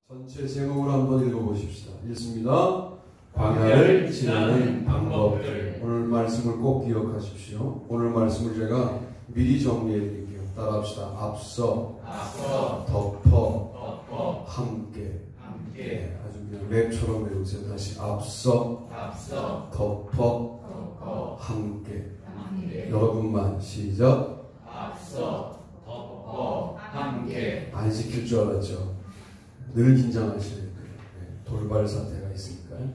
전체 제목으로 한번 읽어보십시다. 읽습니다. 광야를 지나는 방법들. 오늘 말씀을 꼭 기억하십시오. 오늘 말씀을 제가 미리 정리해 드릴게요. 따라합시다. 앞서, 덮어, 함께. 네, 아주 그냥 랩처럼 외우세요. 다시 앞서, 덮어, 함께. 여러분만 시작. 앞서, 덮어, 함께. 안 지킬 줄 알았죠. 늘 긴장하셔야 돼요. 돌발 사태가 있으니까요.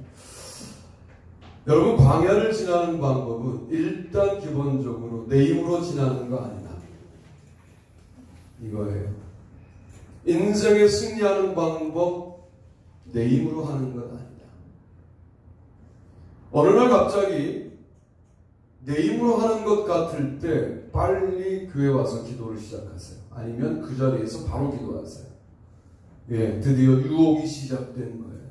여러분, 광야를 지나는 방법은 일단 기본적으로 내 힘으로 지나는 거 아니다. 이거예요. 인생에 승리하는 방법, 내 힘으로 하는 것 아니다. 어느 날 갑자기 내 힘으로 하는 것 같을 때 빨리 교회 와서 기도를 시작하세요. 아니면 그 자리에서 바로 기도하세요. 드디어 유혹이 시작된 거예요.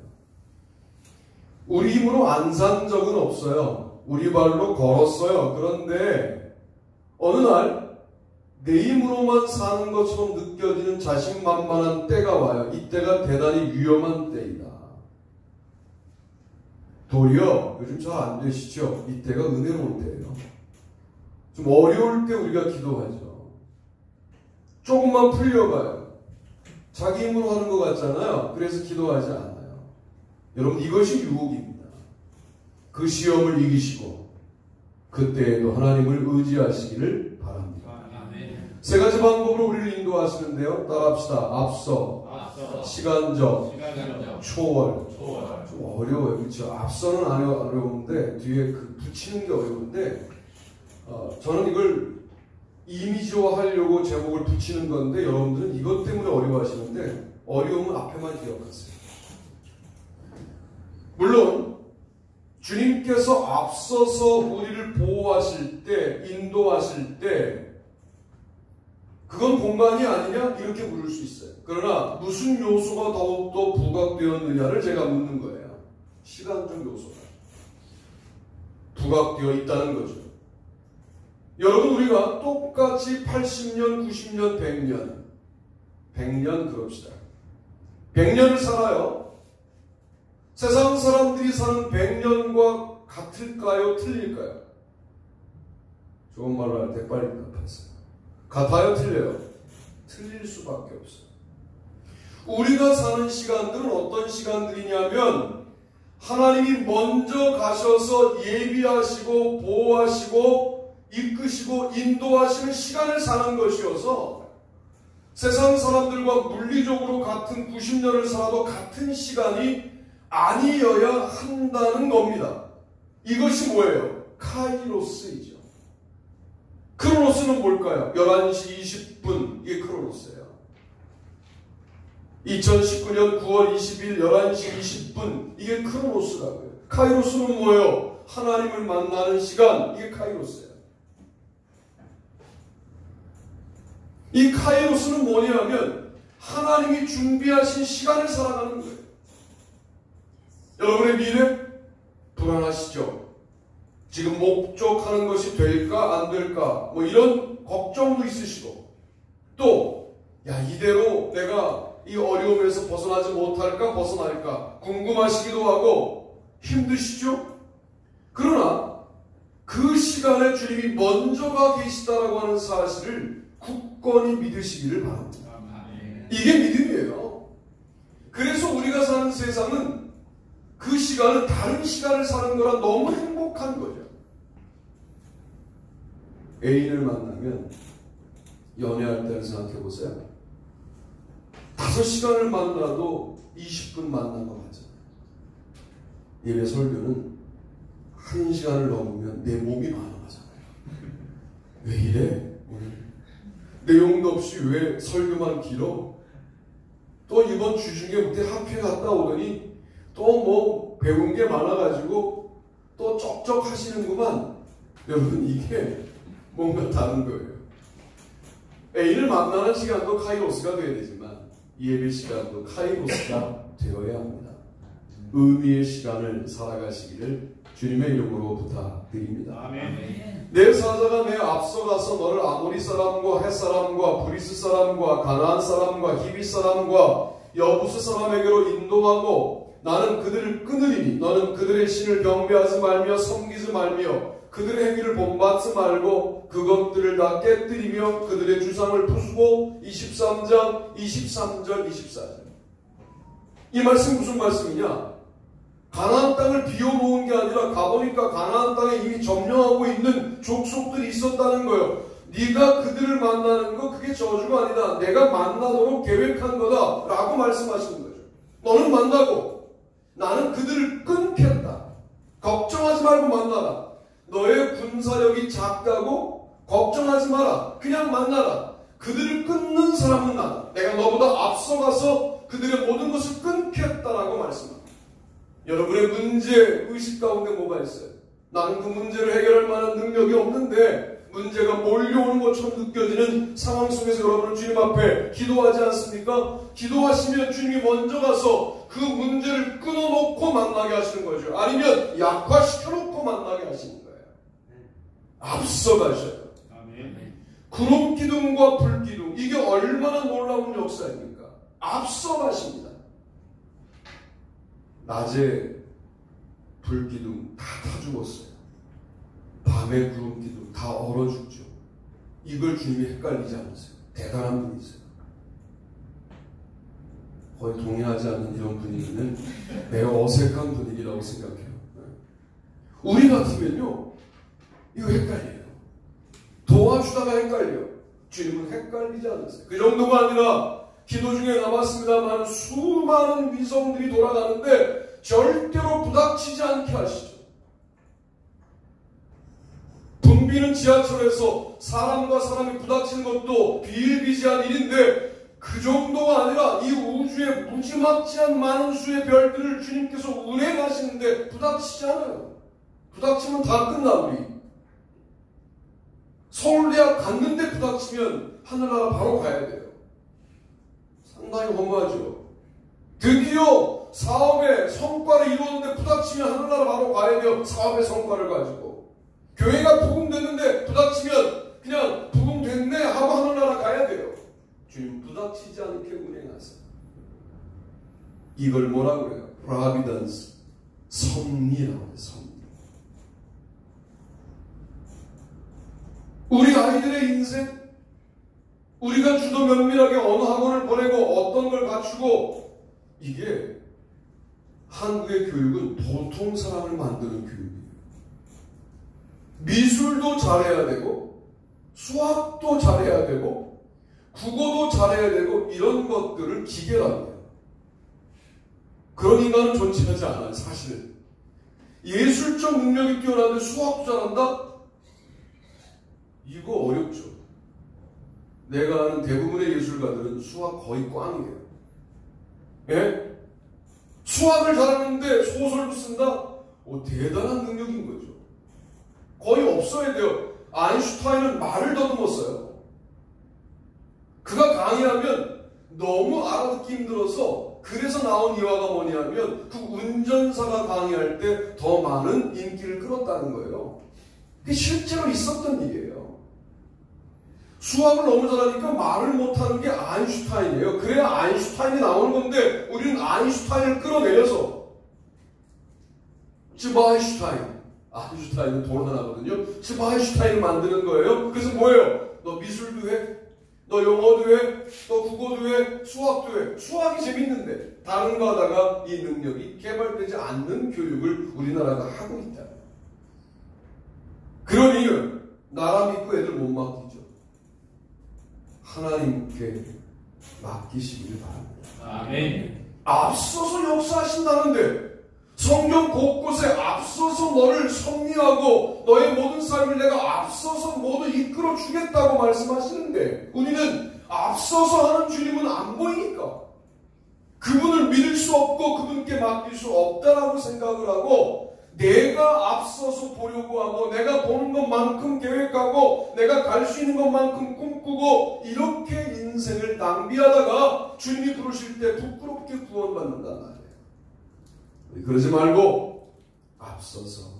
우리 힘으로 안 산 적은 없어요. 우리 발로 걸었어요. 그런데 어느 날 내 힘으로만 사는 것처럼 느껴지는 자신만만한 때가 와요. 이때가 대단히 위험한 때이다. 도리어 요즘 잘 안 되시죠? 이때가 은혜로운 때예요. 좀 어려울 때 우리가 기도하죠. 조금만 풀려봐요. 자기 힘으로 하는 것 같잖아요. 그래서 기도하지 않아요. 여러분, 이것이 유혹입니다. 그 시험을 이기시고 그때에도 하나님을 의지하시기를 바랍니다. 세 가지 방법으로 우리를 인도하시는데요. 따라합시다. 앞서, 시간적, 초월. 좀 어려워요. 그렇죠? 앞서는 안 어려운데 뒤에 그 붙이는 게 어려운데 저는 이걸 이미지화 하려고 제목을 붙이는 건데 여러분들은 이것 때문에 어려워하시는데 어려움은 앞에만 기억하세요. 물론 주님께서 앞서서 우리를 보호하실 때, 인도하실 때 그건 공간이 아니냐? 이렇게 물을 수 있어요. 그러나 무슨 요소가 더욱더 부각되었느냐를 제가 묻는 거예요. 시간적 요소가 부각되어 있다는 거죠. 여러분, 우리가 똑같이 80년, 90년, 100년 그럽시다. 100년을 살아요. 세상 사람들이 사는 100년과 같을까요? 틀릴까요? 좋은 말로 할 때 빨리 답하세요. 같아요? 틀려요? 틀릴 수밖에 없어요. 우리가 사는 시간들은 어떤 시간들이냐면 하나님이 먼저 가셔서 예비하시고 보호하시고 이끄시고 인도하시는 시간을 사는 것이어서 세상 사람들과 물리적으로 같은 90년을 살아도 같은 시간이 아니어야 한다는 겁니다. 이것이 뭐예요? 카이로스이죠. 크로노스는 뭘까요? 11시 20분, 이게 크로노스예요. 2019년 9월 20일 11시 20분, 이게 크로노스라고요. 카이로스는 뭐예요? 하나님을 만나는 시간, 이게 카이로스예요. 이 카이로스는 뭐냐면 하나님이 준비하신 시간을 살아가는 거예요. 여러분의 미래 불안하시죠? 지금 목적하는 것이 될까 안 될까 뭐 이런 걱정도 있으시고 또 이대로 내가 이 어려움에서 벗어나지 못할까 벗어날까 궁금하시기도 하고 힘드시죠? 그러나 그 시간에 주님이 먼저가 계시다라고 하는 사실을 굳건히 믿으시기를 바랍니다. 이게 믿음이에요. 그래서 우리가 사는 세상은 그 시간은 다른 시간을 사는 거라 너무 행복한 거죠. 애인을 만나면 연애할 때를 생각해 보세요. 5시간을 만나도 20분 만난 거 맞잖아요. 예배 설교는 1시간을 넘으면 내 몸이 반응하잖아요. 왜 이래? 오늘 내용도 없이 왜 설교만 길어? 또 이번 주중에 그때 학회 갔다 오더니 또 뭐 배운 게 많아가지고 또 쩍쩍 하시는구만. 여러분, 이게 뭔가 다른 거예요. 애인을 만나는 시간도 카이로스가 되어야 되지만 예배 시간도 카이로스가 되어야 합니다. 의미의 시간을 살아가시기를 주님의 이름으로 부탁드립니다. 아멘. 내 사자가 내 앞서가서 너를 아모리 사람과 헷 사람과 브리스 사람과 가나안 사람과 히비 사람과 여부스 사람에게로 인도하고 나는 그들을 끊으리니 너는 그들의 신을 경배하지 말며 섬기지 말며 그들의 행위를 본받지 말고 그것들을 다 깨뜨리며 그들의 주상을 부수고 23장 23절 24절 이 말씀 무슨 말씀이냐? 가나안 땅을 비워놓은 게 아니라 가보니까 가나안 땅에 이미 점령하고 있는 족속들이 있었다는 거예요. 네가 그들을 만나는 거 그게 저주가 아니다. 내가 만나도록 계획한 거다 라고 말씀하시는 거죠. 너는 만나고 나는 그들을 끊겠다. 걱정하지 말고 만나라. 너의 군사력이 작다고 걱정하지 마라. 그냥 만나라. 그들을 끊는 사람은 나다. 내가 너보다 앞서가서 그들의 모든 것을 끊겠다라고 말씀합니다. 여러분의 문제의식 가운데 뭐가 있어요? 나는 그 문제를 해결할 만한 능력이 없는데 문제가 몰려오는 것처럼 느껴지는 상황 속에서 여러분은 주님 앞에 기도하지 않습니까? 기도하시면 주님이 먼저 가서 그 문제를 끊어놓고 만나게 하시는 거죠. 아니면 약화시켜놓고 만나게 하시는 거예요. 앞서 가셔요. 구름 기둥과 불 기둥 이게 얼마나 놀라운 역사입니까? 앞서 가십니다. 낮에 불 기둥 다 죽었어요. 밤에 구름 기둥 다 얼어 죽죠. 이걸 주님이 헷갈리지 않으세요? 대단한 분이세요. 거의 동의하지 않는 이런 분위기는 매우 어색한 분위기라고 생각해요. 우리 같으면요 이거 헷갈려요. 도와주다가 헷갈려. 주님은 헷갈리지 않으세요. 그 정도가 아니라 기도 중에 남았습니다만 수많은 위성들이 돌아가는데 절대로 부닥치지 않게 하시죠. 붐비는 지하철에서 사람과 사람이 부닥치는 것도 비일비재한 일인데 그 정도가 아니라 이 우주에 무지막지한 많은 수의 별들을 주님께서 운행하시는데 부닥치지 않아요. 부닥치면 다 끝나 우리. 서울대학 갔는데 부닥치면 하늘나라 바로 가야 돼요. 상당히 허무하죠. 드디어 사업의 성과를 이루었는데 부닥치면 하늘나라 바로 가야 돼요. 사업의 성과를 가지고. 교회가 부흥됐는데 부닥치면 그냥 부흥됐네 하고 하늘나라 가야 돼요. 주님 부닥치지 않게 운행하세요. 이걸 뭐라고 그래요? Providence. 섭리라고 해요. 섭리. 우리 아이들의 인생 우리가 주도 면밀하게 어느 학원을 보내고 어떤 걸 갖추고 이게 한국의 교육은 보통 사람을 만드는 교육이에요. 미술도 잘해야 되고 수학도 잘해야 되고 국어도 잘해야 되고 이런 것들을 기계라고 해요. 그런 인간은 존재하지 않아요. 사실은. 예술적 능력이 뛰어나는데 수학도 잘한다? 이거 어렵죠. 내가 아는 대부분의 예술가들은 수학 거의 꽝이에요. 예? 수학을 잘하는데 소설도 쓴다? 대단한 능력인 거죠. 거의 없어야 돼요. 아인슈타인은 말을 더듬었어요. 그가 강의하면 너무 알아듣기 힘들어서 그래서 나온 이화가 뭐냐면 그 운전사가 강의할 때 더 많은 인기를 끌었다는 거예요. 그게 실제로 있었던 일이에요. 수학을 너무 잘하니까 말을 못하는 게 아인슈타인이에요. 그래야 아인슈타인이 나오는 건데 우리는 아인슈타인을 끌어내려서 집 아인슈타인은 돈 하나거든요. 집 아인슈타인을 만드는 거예요. 그래서 뭐예요? 너 미술도 해? 너 영어도 해? 너 국어도 해? 수학도 해? 수학이 재밌는데 다른 거 하다가 이 능력이 개발되지 않는 교육을 우리나라가 하고 있다. 그런 이유 나라 믿고 애들 못 맡기죠. 하나님께 맡기시길 바랍니다. 아멘. 앞서서 역사하신다는데 성경 곳곳에 앞서서 너를 섭리하고 너의 모든 삶을 내가 앞서서 모두 이끌어 주겠다고 말씀하시는데 우리는 앞서서 하는 주님은 안 보이니까 그분을 믿을 수 없고 그분께 맡길 수 없다라고 생각을 하고 내가 앞서서 보려고 하고 내가 보는 것만큼 계획하고 내가 갈 수 있는 것만큼 꿈꾸고 이렇게 인생을 낭비하다가 주님이 부르실 때 부끄럽게 구원받는단 말이에요. 그러지 말고 앞서서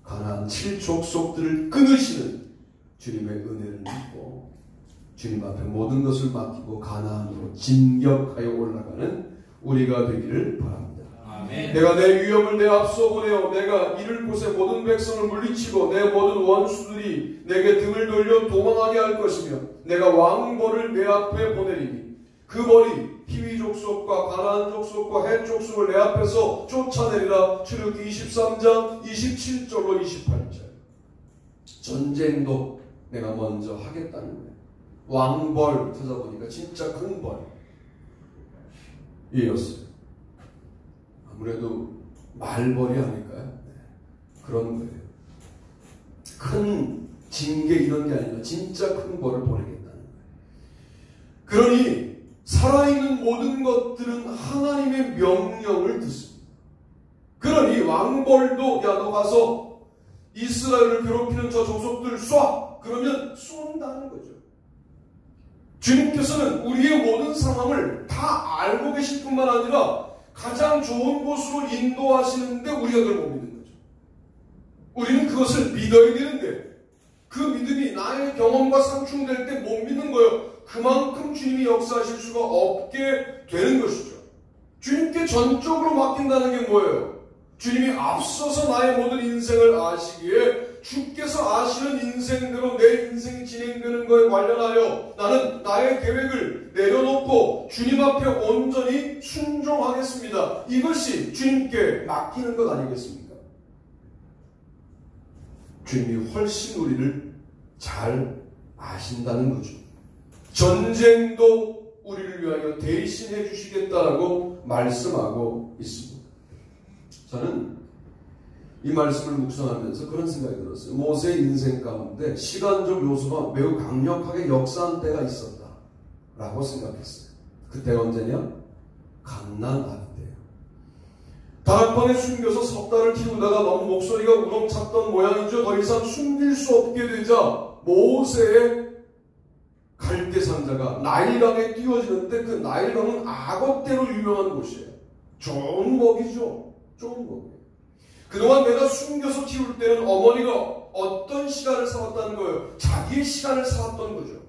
가나안 7족속들을 끊으시는 주님의 은혜를 믿고 주님 앞에 모든 것을 맡기고 가나안으로 진격하여 올라가는 우리가 되기를 바랍니다. 아멘. 내가 내 위협을 내 앞서 보내어 내가 이를 곳에 모든 백성을 물리치고 내 모든 원수들이 내게 등을 돌려 도망하게 할 것이며 내가 왕벌을 내 앞에 보내리니 그 벌이 히위 족속과 가나안 족속과 헷 족속을 내 앞에서 쫓아내리라. 출애굽기 23장 27절로 28절. 전쟁도 내가 먼저 하겠다는 거예요. 왕벌 찾아보니까 진짜 큰 벌이었어요. 아무래도 말벌이 아닐까요? 네. 그런 거예요. 큰 징계 이런 게 아니라 진짜 큰 벌을 보내겠다는 거예요. 그러니 살아있는 모든 것들은 하나님의 명령을 듣습니다. 그러니 왕벌도 야 너 가서 이스라엘을 괴롭히는 저 족속들 쏴! 그러면 쏜다는 거죠. 주님께서는 우리의 모든 상황을 다 알고 계실 뿐만 아니라 가장 좋은 곳으로 인도하시는데 우리가 그걸 못 믿는 거죠. 우리는 그것을 믿어야 되는데 그 믿음이 나의 경험과 상충될 때 못 믿는 거예요. 그만큼 주님이 역사하실 수가 없게 되는 것이죠. 주님께 전적으로 맡긴다는 게 뭐예요? 주님이 앞서서 나의 모든 인생을 아시기에 주께서 아시는 인생대로 내 인생이 진행되는 것에 관련하여 나는 나의 계획을 내려놓고 주님 앞에 온전히 순종하겠습니다. 이것이 주님께 맡기는 것 아니겠습니까? 주님이 훨씬 우리를 잘 아신다는 거죠. 전쟁도 우리를 위하여 대신해 주시겠다라고 말씀하고 있습니다. 저는 이 말씀을 묵상하면서 그런 생각이 들었어요. 모세의 인생 가운데 시간적 요소가 매우 강력하게 역사한 때가 있었다라고 생각했어요. 그때가 언제냐? 갓난 아기 때예요. 다락방에 숨겨서 석 달을 키우다가 너무 목소리가 우렁찼던 모양이죠. 더 이상 숨길 수 없게 되자 모세의 갈대 상자가 나일강에 띄워지는데 그 나일강은 악어떼로 유명한 곳이에요. 좋은 먹이죠. 좋은 먹이. 그동안 내가 숨겨서 키울 때는 어머니가 어떤 시간을 살았다는 거예요? 자기의 시간을 살았던 거죠.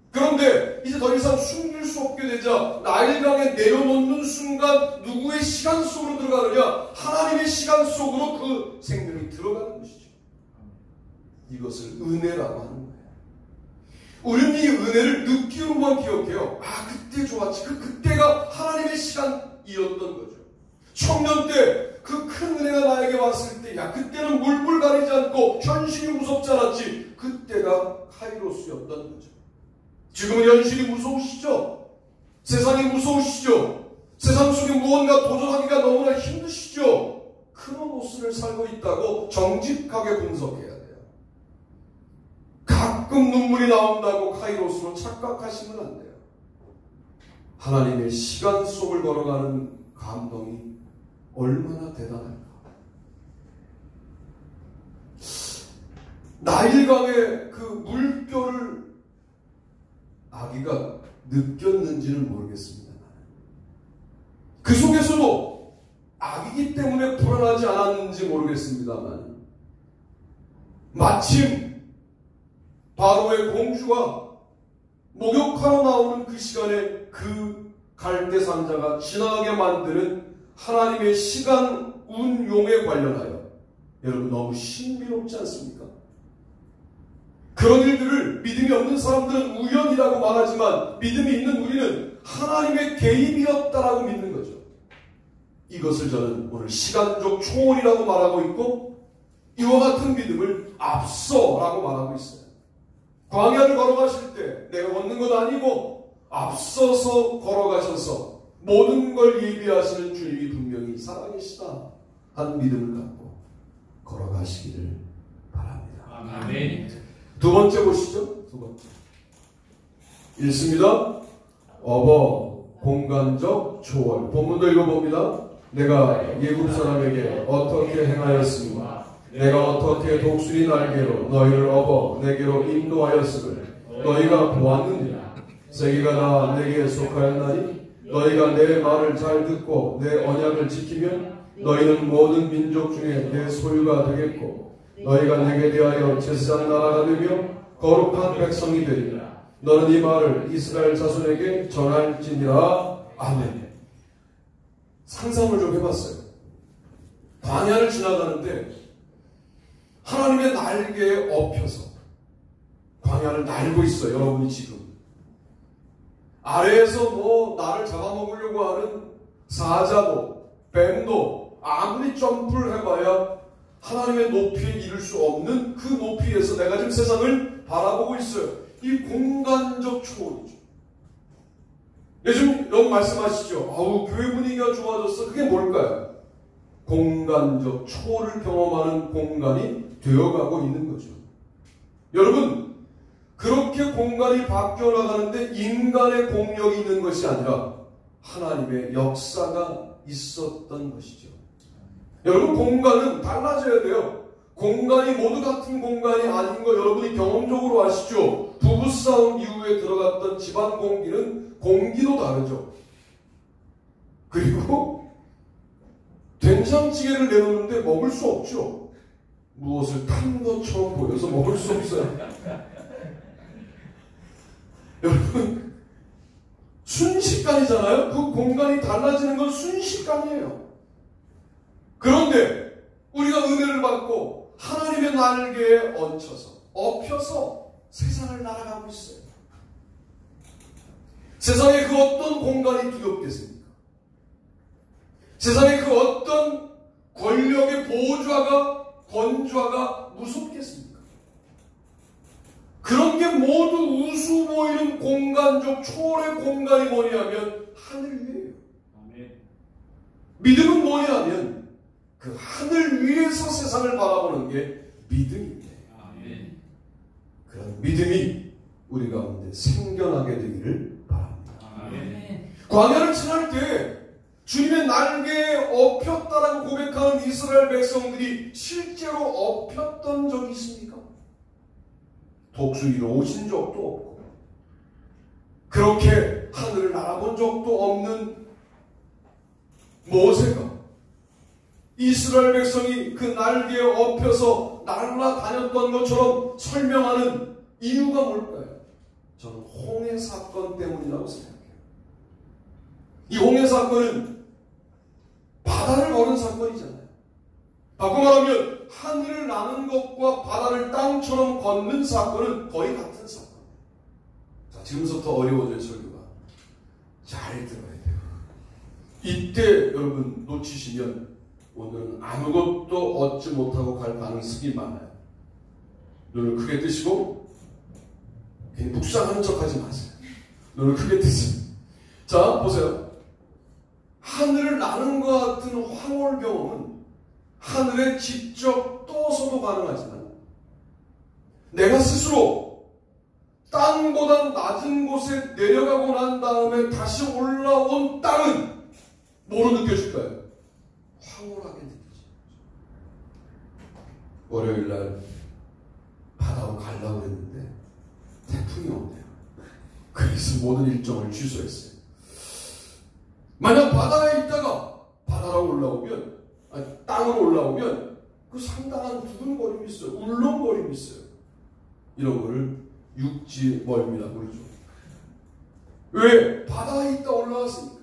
그런데 이제 더 이상 숨길 수 없게 되자 나일강에 내려놓는 순간 누구의 시간 속으로 들어가느냐? 하나님의 시간 속으로 그 생명이 들어가는 것이죠. 이것을 은혜라고 하는 거예요. 우리는 이 은혜를 느끼로만 기억해요. 아, 그때 좋았지. 그때가 하나님의 시간이었던 거죠. 청년 때 그 큰 은혜가 나에게 왔을 때, 야, 그때는 물불 가리지 않고 현실이 무섭지 않았지. 그때가 카이로스였던 거죠. 지금은 현실이 무서우시죠? 세상이 무서우시죠? 세상 속에 무언가 도전하기가 너무나 힘드시죠? 크로노스를 살고 있다고 정직하게 분석해야 돼요. 가끔 눈물이 나온다고 카이로스로 착각하시면 안 돼요. 하나님의 시간 속을 걸어가는 감동이 얼마나 대단할까. 나일강의 그 물결을 아기가 느꼈는지는 모르겠습니다. 그 속에서도 아기이기 때문에 불안하지 않았는지 모르겠습니다만 마침 바로의 공주가 목욕하러 나오는 그 시간에 그 갈대 상자가 지나가게 만드는 하나님의 시간 운용에 관련하여 여러분 너무 신비롭지 않습니까? 그런 일들을 믿음이 없는 사람들은 우연이라고 말하지만 믿음이 있는 우리는 하나님의 개입이었다라고 믿는 거죠. 이것을 저는 오늘 시간적 초월이라고 말하고 있고 이와 같은 믿음을 앞서라고 말하고 있어요. 광야를 걸어가실 때 내가 걷는 것 아니고 앞서서 걸어가셔서 모든 걸 예비하시는 주님이 분명히 살아계시다 하는 믿음을 갖고 걸어가시기를 바랍니다. 아멘. 두 번째 보시죠. 두 번째. 읽습니다. 공간적 초월. 본문도 읽어봅니다. 내가 예굽 사람에게 어떻게 행하였으며 내가 어떻게 독수리 날개로 너희를 내게로 인도하였음을 너희가 보았느냐. 세계가 다 내게 속하였나니 너희가 내 말을 잘 듣고 내 언약을 지키면 너희는 모든 민족 중에 내 소유가 되겠고 너희가 내게 대하여 제사장 나라가 되며 거룩한 백성이 되리라. 너는 이 말을 이스라엘 자손에게 전할지니라. 아멘. 상상을 좀 해봤어요. 광야를 지나가는데 하나님의 날개에 엎혀서 광야를 날고 있어요. 여러분이 지금 아래에서 나를 잡아먹으려고 하는 사자도 뱀도 아무리 점프를 해봐야 하나님의 높이에 이를 수 없는 그 높이에서 내가 지금 세상을 바라보고 있어요. 이 공간적 초월이죠. 요즘 여러분 말씀하시죠. 교회 분위기가 좋아졌어. 그게 뭘까요? 공간적 초월을 경험하는 공간이 되어가고 있는 거죠. 여러분, 그렇게 공간이 바뀌어 나가는데 인간의 공력이 있는 것이 아니라 하나님의 역사가 있었던 것이죠. 여러분, 공간은 달라져야 돼요. 공간이 모두 같은 공간이 아닌 거 여러분이 경험적으로 아시죠? 부부싸움 이후에 들어갔던 집안 공기는 공기도 다르죠. 그리고 된장찌개를 내놓는데 먹을 수 없죠. 무엇을 탄 것처럼 보여서 먹을 수 없어요. 여러분, 순식간이잖아요. 그 공간이 달라지는 건 순식간이에요. 그런데 우리가 은혜를 받고 하나님의 날개에 엎혀서 세상을 날아가고 있어요. 세상에 그 어떤 공간이 두렵겠습니까? 세상에 그 어떤 권력의 권좌가 무섭겠습니까? 그런 게 모두 우수 보이는 공간적 초월의 공간이 뭐냐면 하늘 위에요. 믿음은 뭐냐면 그 하늘 위에서 세상을 바라보는 게 믿음입니다. 그런 믿음이 우리 가운데 생겨나게 되기를 바랍니다. 광야를 지날 때 주님의 날개에 엎혔다라고 고백하는 이스라엘 백성들이 실제로 엎혔던 적이 있습니까? 독수리로 오신 적도 없고 그렇게 하늘을 날아본 적도 없는 모세가 이스라엘 백성이 그 날개에 엎혀서 날아다녔던 것처럼 설명하는 이유가 뭘까요? 저는 홍해 사건 때문이라고 생각해요. 이 홍해 사건은 바다를 거는 사건이잖아요. 바꿔 말하면 하늘을 나는 것과 바다를 땅처럼 걷는 사건은 거의 같은 사건이에요. 자, 지금부터 어려워져요. 설교가. 잘 들어야 돼요. 이때 여러분 놓치시면 오늘은 아무것도 얻지 못하고 갈 가능성이 많아요. 눈을 크게 뜨시고 괜히 묵상하는 척하지 마세요. 눈을 크게 뜨세요. 자, 보세요. 하늘을 나는 것 같은 황홀 경험은 하늘에 직접 떠서도 가능하지만 내가 스스로 땅보다 낮은 곳에 내려가고 난 다음에 다시 올라온 땅은 뭐로 느껴질까요? 황홀하게 느껴져요. 월요일날 바다로 가려고 했는데 태풍이 온대요. 그래서 모든 일정을 취소했어요. 만약 바다에 있다가 바다로 올라오면 땅으로 올라오면 그 상당한 두근거림이 있어요. 울렁거림이 있어요. 이런 거를 육지 멀미라고 그러죠. 왜? 바다에 있다 올라왔으니까.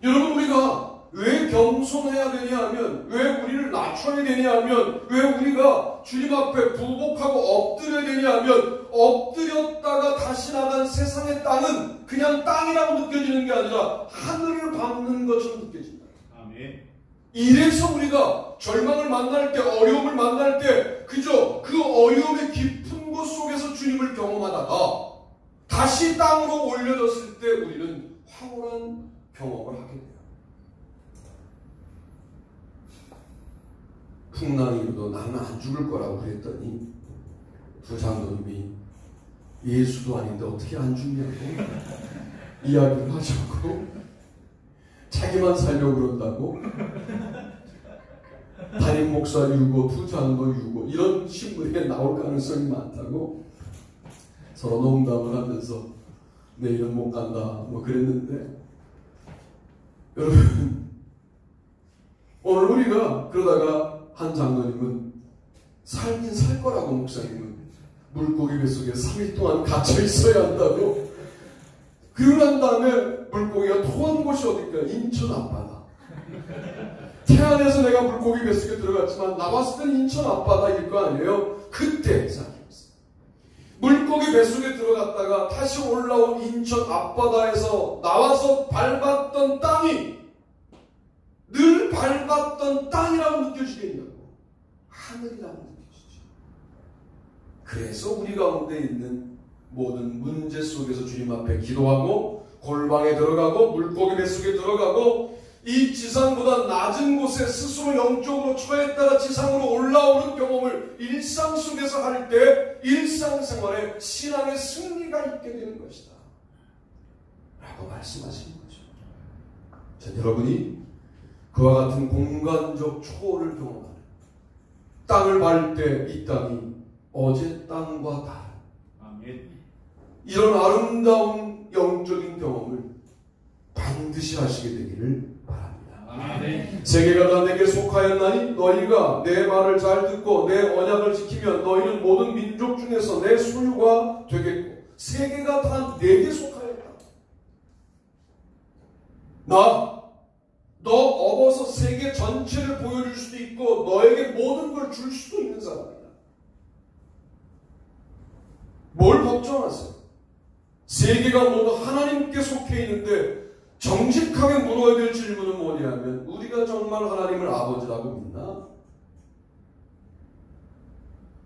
여러분, 우리가 왜 겸손해야 되냐 하면, 왜 우리를 낮춰야 되냐 하면, 왜 우리가 주님 앞에 부복하고 엎드려야 되냐 하면, 엎드렸다가 다시 나간 세상의 땅은 그냥 땅이라고 느껴지는 게 아니라 하늘을 밟는 것처럼 느껴진다. 아멘. 이래서 우리가 절망을 만날 때, 어려움을 만날 때 그저 그 어려움의 깊은 곳 속에서 주님을 경험하다가 다시 땅으로 올려졌을 때 우리는 황홀한 경험을 하게 돼요. 풍랑이 일어도 나는 안 죽을 거라고 그랬더니 두 장로님이 예수도 아닌데 어떻게 안 죽냐고 이야기를 하셨고, 자기만 살려고 그런다고 담임 목사 유고, 두 장로 유고, 이런 신문에 나올 가능성이 많다고 서로 농담을 하면서 내일은 못 간다 뭐 그랬는데, 여러분, 오늘 우리가 그러다가 한 장로님은 살긴 살 거라고, 목사님은 물고기 뱃속에 3일 동안 갇혀 있어야 한다고. 그러고 난 다음에 물고기가 토한 곳이 어딜까? 인천 앞바다. 태안에서 내가 물고기 뱃속에 들어갔지만 나왔을 땐 인천 앞바다일 거 아니에요? 그때 생각해봤어요. 물고기 뱃속에 들어갔다가 다시 올라온 인천 앞바다에서 나와서 밟았던 땅이 늘 밟았던 땅이라고 느껴지겠냐고. 하늘이라고 느껴지죠. 그래서 우리 가운데 있는 모든 문제 속에서 주님 앞에 기도하고 골방에 들어가고 물고기 뱃속에 들어가고 이 지상보다 낮은 곳에 스스로 영적으로 처했다가 지상으로 올라오는 경험을 일상 속에서 할 때 일상생활에 신앙의 승리가 있게 되는 것이다 라고 말씀하시는 거죠. 자, 여러분이 그와 같은 공간적 초월을 경험하는 땅을 밟을 때 이 땅이 어제 땅과 다른 이런 아름다운 영적인 경험을 반드시 하시게 되기를 바랍니다. 아멘. 세계가 다 내게 속하였나니 너희가 내 말을 잘 듣고 내 언약을 지키면 너희는 모든 민족 중에서 내 소유가 되겠고 세계가 다 내게 속하였다. 너 업어서 세계 전체를 보여줄 수도 있고 너에게 모든 걸 줄 수도 있는 사람이다. 뭘 걱정하세요? 세계가 모두 하나님께 속해 있는데 정직하게 물어야 될 질문은 뭐냐면 우리가 정말 하나님을 아버지라고 믿나?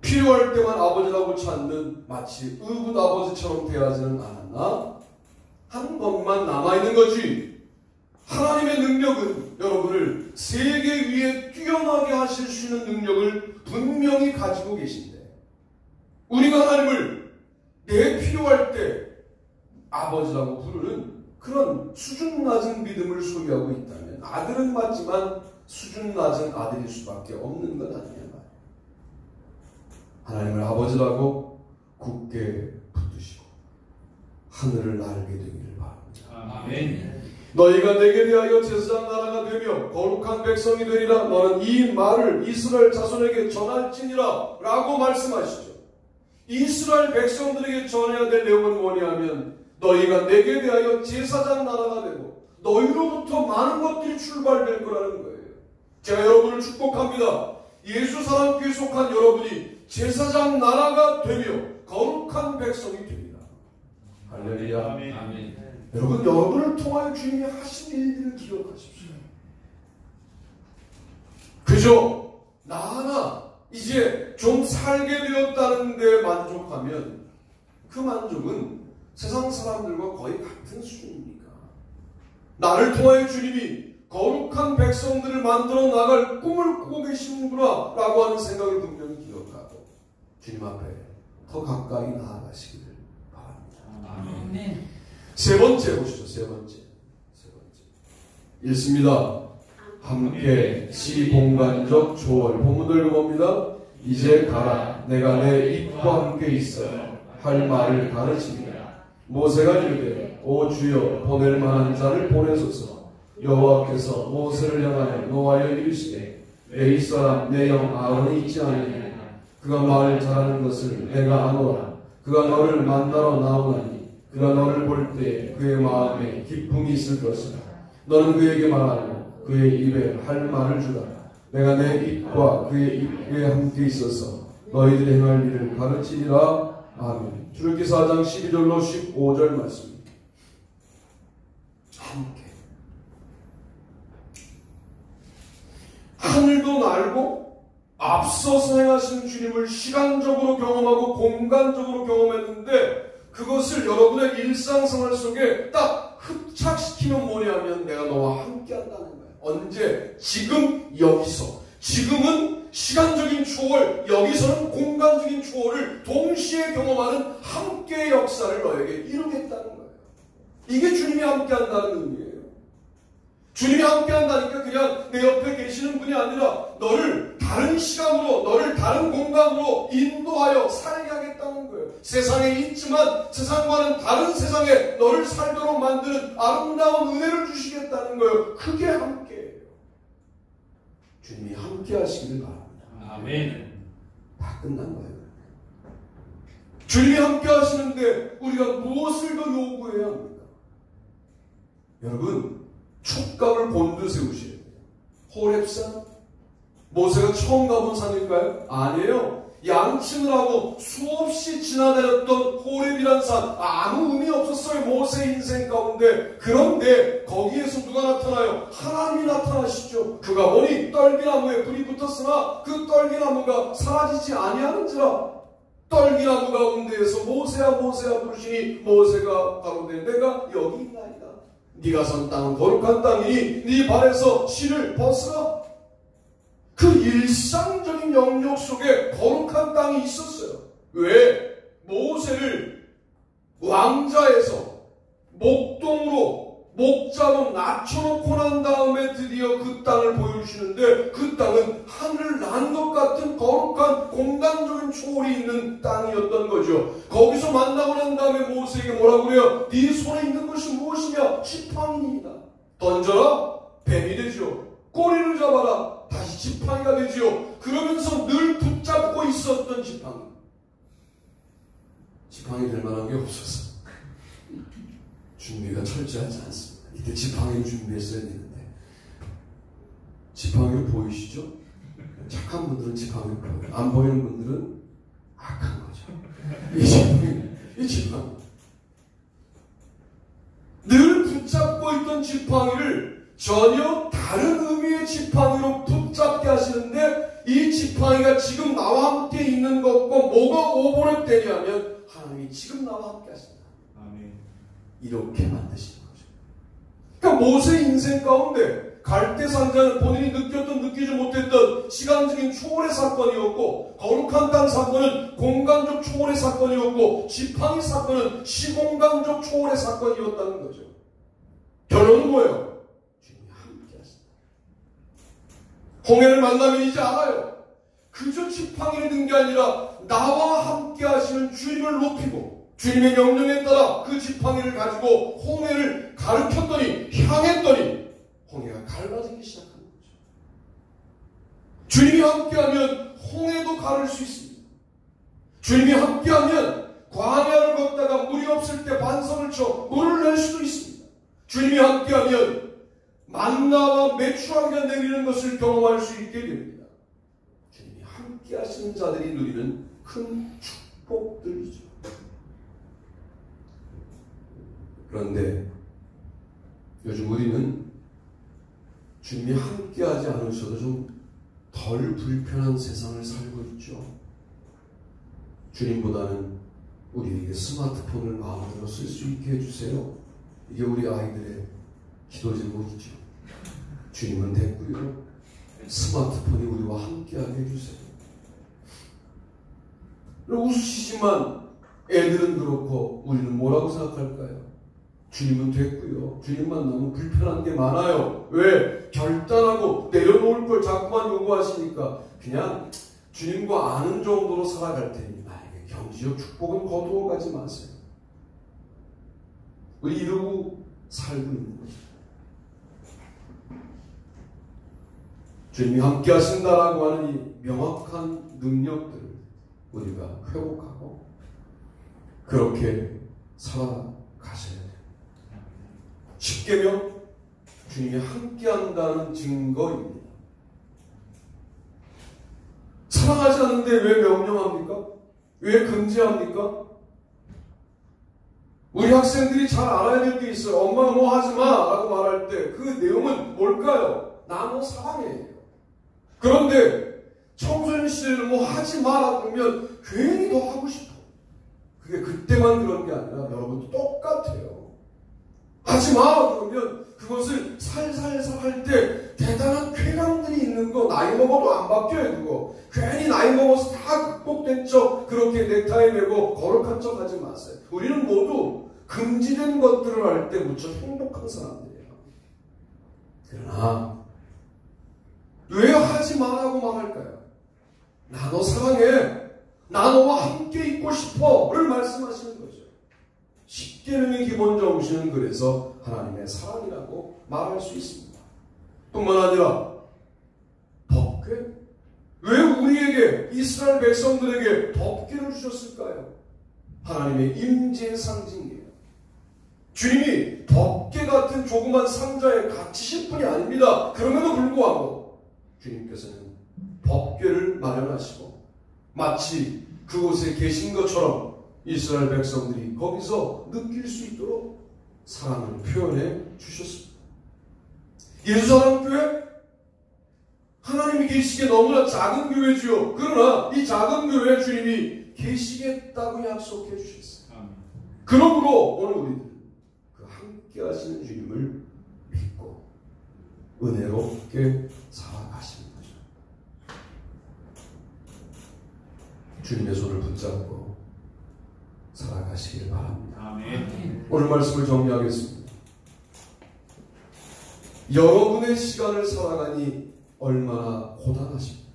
필요할 때만 아버지라고 찾는 마치 의붓 아버지처럼 대하지는 않았나? 한 번만 남아있는 거지. 하나님의 능력은 여러분을 세계 위에 뛰어나게 하실 수 있는 능력을 분명히 가지고 계신데 우리가 하나님을 내 필요할 때 아버지라고 부르는 그런 수준 낮은 믿음을 소유하고 있다면 아들은 맞지만 수준 낮은 아들일 수밖에 없는 것 아니냐 말이에요. 하나님을 아버지라고 굳게 붙드시고 하늘을 날게 되기를 바랍니다. 아멘. 너희가 내게 대하여 제사장 나라가 되며 거룩한 백성이 되리라. 너는 이 말을 이스라엘 자손에게 전할지니라 라고 말씀하시죠. 이스라엘 백성들에게 전해야 될 내용은 뭐냐면 너희가 내게 대하여 제사장 나라가 되고 너희로부터 많은 것들이 출발될 거라는 거예요. 제가 여러분을 축복합니다. 예수 사랑교회 속한 여러분이 제사장 나라가 되며 거룩한 백성이 되리라. 할렐루야. 아멘. 여러분을 통하여 주님이 하신 일들을 기억하십시오. 그저 나 하나 이제 좀 살게 되었다는 데 만족하면 그 만족은 세상 사람들과 거의 같은 수준입니까? 나를 통하여 주님이 거룩한 백성들을 만들어 나갈 꿈을 꾸고 계시는구나 라고 하는 생각을 분명히 기억하고 주님 앞에 더 가까이 나아가시기를 바랍니다. 아멘. 세 번째 보시죠. 세 번째. 읽습니다. 함께 시공간적 조월. 본문을 봅니다. 이제 가라. 내가 내 입과 함께 있어 할 말을 가르치리라. 모세가 이르되 오 주여 보낼 만한 자를 보내소서. 여호와께서 모세를 향하여 노하여 이르시되 내 입사람 내 영 아론이 있지 아니하냐. 그가 말을 잘하는 것을 내가 아노라. 그가 너를 만나러 나오나니 그가 너를 볼 때 그의 마음에 기쁨이 있을 것이다. 너는 그에게 말하고 그의 입에 할 말을 주라. 내가 내 입과 그의 입에 함께 있어서 너희들이 행할 일을 가르치리라. 아멘. 출애굽기 4장 12절로 15절 말씀입니다. 함께 하늘도 날고 앞서서 행하신 주님을 시간적으로 경험하고 공간적으로 경험했는데 그것을 여러분의 일상생활 속에 딱 흡착시키면 뭐냐면 내가 너와 함께 한다는 거예요. 언제? 지금 여기서. 지금은 시간적인 초월, 여기서는 공간적인 초월을 동시에 경험하는 함께의 역사를 너에게 이루겠다는 거예요. 이게 주님이 함께 한다는 의미예요. 주님이 함께 한다니까 그냥 내 옆에 계시는 분이 아니라 너를 다른 시간으로, 너를 다른 공간으로 인도하여 살게 하겠다는 거예요. 세상에 있지만 세상과는 다른 세상에 너를 살도록 만드는 아름다운 은혜를 주시겠다는 거예요. 그게 함께예요. 주님이 함께 하시기를 바랍니다. 아멘. 다 끝난 거예요. 주님이 함께 하시는데 우리가 무엇을 더 요구해야 합니까? 여러분, 촉각을 본드 세우셔야 돼요. 호렙산? 모세가 처음 가본 산일까요? 아니에요. 양층을 하고 수없이 지나다녔던 호렙이란 산, 아무 의미 없었어요. 모세 인생 가운데. 그런데 거기에서 누가 나타나요? 하나님이 나타나시죠. 그가 보니 떨기나무에 불이 붙었으나 그 떨기나무가 사라지지 아니하는지라. 떨기나무 가운데에서 모세야 모세야 부르시니 모세가 가로되 내가 여기 있나이다. 네가 선 땅은 거룩한 땅이니 네 발에서 실을 벗으라. 그 일상적인 영역 속에 거룩한 땅이 있었어요. 왜? 모세를 왕자에서 목동으로 목자로 낮춰놓고 난 다음에 드디어 그 땅을 보여주시는데 그 땅은 하늘을 난 것 같은 거룩한 공간적인 초월이 있는 땅이었던 거죠. 거기서 만나고 난 다음에 모세에게 뭐라고 그래요? 네 손에 있는 것이 무엇이냐? 지팡이이다. 던져라. 뱀이 되죠. 꼬리를 잡아라. 다시 지팡이가 되지요. 그러면서 늘 붙잡고 있었던 지팡이. 지팡이 될 만한 게 없어서 준비가 철저하지 않습니다. 이때 지팡이를 준비했어야 되는데. 지팡이를 보이시죠? 착한 분들은 지팡이를 보여요. 안 보이는 분들은 악한 거죠. 이 지팡이. 늘 붙잡고 있던 지팡이를 전혀 다른 의미의 지팡이로 붙잡게 하시는데 이 지팡이가 지금 나와 함께 있는 것과 뭐가 오버랩 되냐면 하나님이 지금 나와 함께 하신다. 아멘. 이렇게 만드시는 거죠. 그러니까 모세 인생 가운데 갈대상자는 본인이 느꼈던 느끼지 못했던 시간적인 초월의 사건이었고 거룩한 땅 사건은 공간적 초월의 사건이었고 지팡이 사건은 시공간적 초월의 사건이었다는 거죠. 결론은 뭐예요? 홍해를 만나면 이제 알아요. 그저 지팡이를 든 게 아니라 나와 함께 하시는 주님을 높이고 주님의 명령에 따라 그 지팡이를 가지고 홍해를 가르쳤더니 향했더니 홍해가 갈라지기 시작하는 거죠. 주님이 함께하면 홍해도 가를 수 있습니다. 주님이 함께하면 광야를 걷다가 물이 없을 때 반성을 쳐 물을 낼 수도 있습니다. 주님이 함께하면 만나와 메추라기가 내리는 것을 경험할 수 있게 됩니다. 주님이 함께 하시는 자들이 누리는 큰 축복들이죠. 그런데 요즘 우리는 주님이 함께 하지 않으셔도 좀 덜 불편한 세상을 살고 있죠. 주님보다는 우리에게 스마트폰을 마음대로 쓸 수 있게 해주세요. 이게 우리 아이들의 기도 제목이죠. 주님은 됐고요. 스마트폰이 우리와 함께하게 해주세요. 웃으시지만 애들은 그렇고 우리는 뭐라고 생각할까요? 주님은 됐고요. 주님만 너무 불편한 게 많아요. 왜? 결단하고 내려놓을 걸 자꾸만 요구하시니까 그냥 주님과 아는 정도로 살아갈 테니 나에게 경지적 축복은 거두어 가지 마세요. 우리 이러고 살고 있는 거죠. 주님이 함께 하신다라고 하는 이 명확한 능력들을 우리가 회복하고 그렇게 살아가셔야 돼요. 십계명 주님이 함께 한다는 증거입니다. 사랑하지 않는데 왜 명령합니까? 왜 금지합니까? 우리 학생들이 잘 알아야 될 게 있어요. 엄마가 뭐 하지 마 라고 말할 때 그 내용은 뭘까요? 나 너 사랑해. 그런데 청소년 시절에는 뭐 하지 마라고 그러면 괜히 더 하고 싶어. 그게 그때만 그런 게 아니라 여러분도 똑같아요. 하지 마 그러면 그것을 살살살 할 때 대단한 쾌감들이 있는 거 나이 먹어도 안 바뀌어요. 그거 괜히 나이 먹어서 다 극복된 척 그렇게 넥타이 메고 거룩한 척 하지 마세요. 우리는 모두 금지된 것들을 할 때 무척 행복한 사람들이에요. 그러나 왜 하지 말라고 말할까요? 나 너 사랑해. 나 너와 함께 있고 싶어를 말씀하시는 거죠. 십계명의 기본 정신은 그래서 하나님의 사랑이라고 말할 수 있습니다. 뿐만 아니라 법궤? 왜 우리에게 이스라엘 백성들에게 법궤를 주셨을까요? 하나님의 임재의 상징이에요. 주님이 덮개 같은 조그만 상자에 갇히실 분이 아닙니다. 그럼에도 불구하고 주님께서는 법궤를 마련하시고 마치 그곳에 계신 것처럼 이스라엘 백성들이 거기서 느낄 수 있도록 사랑을 표현해 주셨습니다. 예수사랑교회 하나님이 계시기에 너무나 작은 교회지요. 그러나 이 작은 교회에 주님이 계시겠다고 약속해 주셨어요. 그러므로 오늘 우리들은 그 함께 하시는 주님을 믿고 은혜롭게 살아가시는 거죠. 주님의 손을 붙잡고 살아가시길 바랍니다. 아멘. 오늘 말씀을 정리하겠습니다. 여러분의 시간을 살아가니 얼마나 고단하십니까?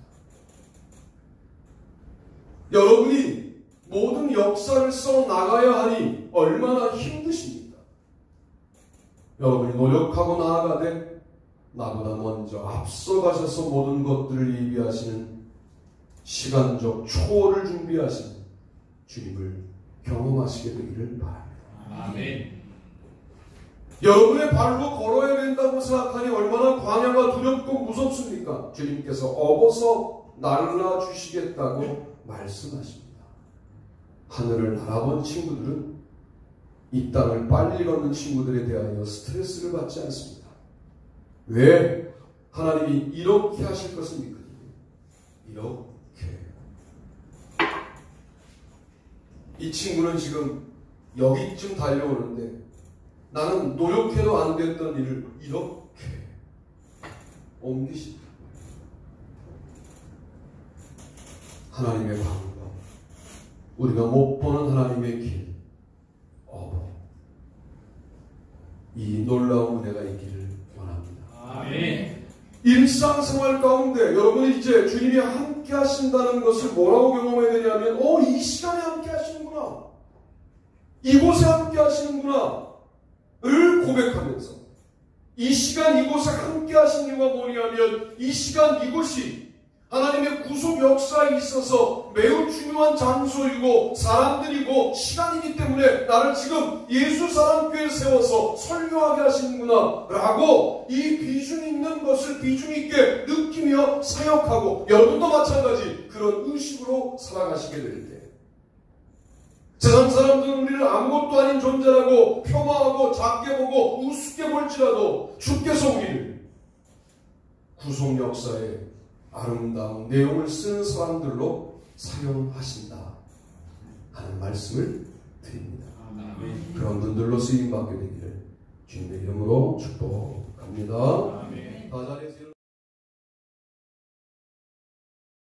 여러분이 모든 역사를 써 나가야 하니 얼마나 힘드십니까? 여러분이 노력하고 나아가되 나보다 먼저 앞서가셔서 모든 것들을 예비하시는 시간적 초월을 준비하시는 주님을 경험하시게 되기를 바랍니다. 아멘. 여러분의 발로 걸어야 된다고 생각하니 얼마나 광야가 두렵고 무섭습니까? 주님께서 업어서 날라 주시겠다고 말씀하십니다. 하늘을 날아본 친구들은 이 땅을 빨리 걷는 친구들에 대하여 스트레스를 받지 않습니다. 왜? 하나님이 이렇게 하실 것을 믿거든요. 이렇게. 이 친구는 지금 여기쯤 달려오는데 나는 노력해도 안 됐던 일을 이렇게 옮기십니다. 하나님의 방법, 우리가 못 보는 하나님의 길, 이 놀라운 은혜가 있기를 원합니다. 아멘. 일상생활 가운데 여러분이 이제 주님이 함께 하신다는 것을 뭐라고 경험해야 되냐면 이 시간에 함께 하시는구나, 이곳에 함께 하시는구나 을 고백하면서 이 시간 이곳에 함께 하신 이유가 뭐냐면 이 시간 이곳이 하나님의 구속 역사에 있어서 매우 중요한 장소이고 사람들이고 시간이기 때문에 나를 지금 예수사랑교회에 세워서 설교하게 하시는구나 라고 이 비중 있는 것을 비중 있게 느끼며 사역하고, 여러분도 마찬가지 그런 의식으로 살아가시게 될 때 세상 사람들은 우리를 아무것도 아닌 존재라고 폄하하고 작게 보고 우습게 볼지라도 주께서 우리를 구속 역사에 아름다운 내용을 쓰는 사람들로 사용하신다 하는 말씀을 드립니다. 아멘. 그런 분들로 쓰임받게 되기를 주님의 이름으로 축복합니다. 아멘. 다 자리에서